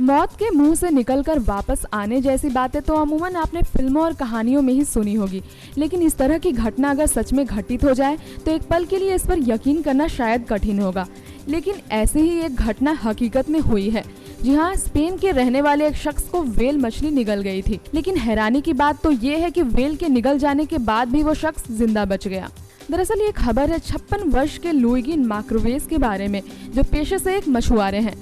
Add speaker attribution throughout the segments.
Speaker 1: मौत के मुंह से निकलकर वापस आने जैसी बातें तो अमूमन आपने फिल्मों और कहानियों में ही सुनी होगी, लेकिन इस तरह की घटना अगर सच में घटित हो जाए तो एक पल के लिए इस पर यकीन करना शायद कठिन होगा। लेकिन ऐसे ही एक घटना हकीकत में हुई है। जी हाँ, स्पेन के रहने वाले एक शख्स को व्हेल मछली निगल गई थी, लेकिन हैरानी की बात तो ये है कि व्हेल के निगल जाने के बाद भी वो शख्स जिंदा बच गया। दरअसल ये खबर है 56 वर्ष के लुइगी मार्क्वेज के बारे में, जो पेशे से एक मछुआरे हैं।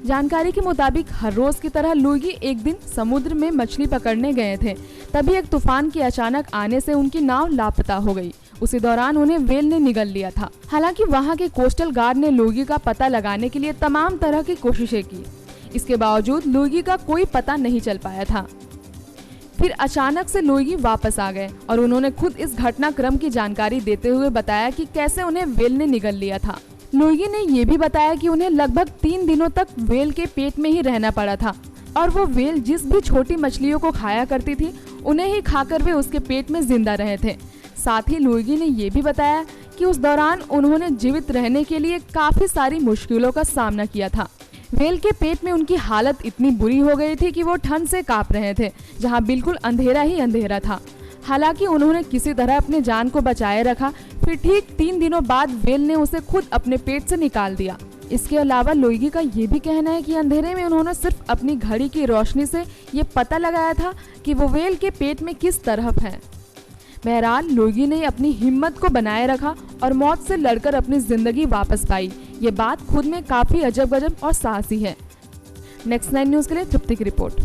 Speaker 1: जानकारी के मुताबिक हर रोज की तरह लुइगी एक दिन समुद्र में मछली पकड़ने गए थे। तभी एक तूफान के अचानक आने से उनकी नाव लापता हो गई। उसी दौरान उन्हें व्हेल ने निगल लिया था। हालांकि वहां के कोस्टल गार्ड ने लुइगी का पता लगाने के लिए तमाम तरह की कोशिशें की। इसके बावजूद लुइगी का कोई पता नहीं चल पाया था। फिर अचानक से लुइगी वापस आ गए और उन्होंने खुद इस घटनाक्रम की जानकारी देते हुए बताया कि कैसे उन्हें व्हेल ने निगल लिया था। लुइगी ने ये भी बताया कि उन्हें लगभग 3 दिनों तक व्हेल के पेट में ही रहना पड़ा था और वो व्हेल जिस भी छोटी मछलियों को खाया करती थी उन्हें ही खाकर वे उसके पेट में जिंदा रहे थे। साथ ही लुइगी ने ये भी बताया कि उस दौरान उन्होंने जीवित रहने के लिए काफी सारी मुश्किलों का सामना किया था। व्हेल के पेट में उनकी हालत इतनी बुरी हो गई थी कि वो ठंड से कांप रहे थे, जहां बिल्कुल अंधेरा ही अंधेरा था। हालांकि उन्होंने किसी तरह अपने जान को बचाए रखा। फिर ठीक 3 दिनों बाद व्हेल ने उसे खुद अपने पेट से निकाल दिया। इसके अलावा लुइगी का ये भी कहना है कि अंधेरे में उन्होंने सिर्फ अपनी घड़ी की रोशनी से ये पता लगाया था कि वो व्हेल के पेट में किस तरफ है। बहरहाल लुइगी ने अपनी हिम्मत को बनाए रखा और मौत से लड़कर अपनी जिंदगी वापस पाई। ये बात खुद में काफी अजब गजब और साहसी है। नेक्स्ट 9 न्यूज के लिए तृप्ति की रिपोर्ट।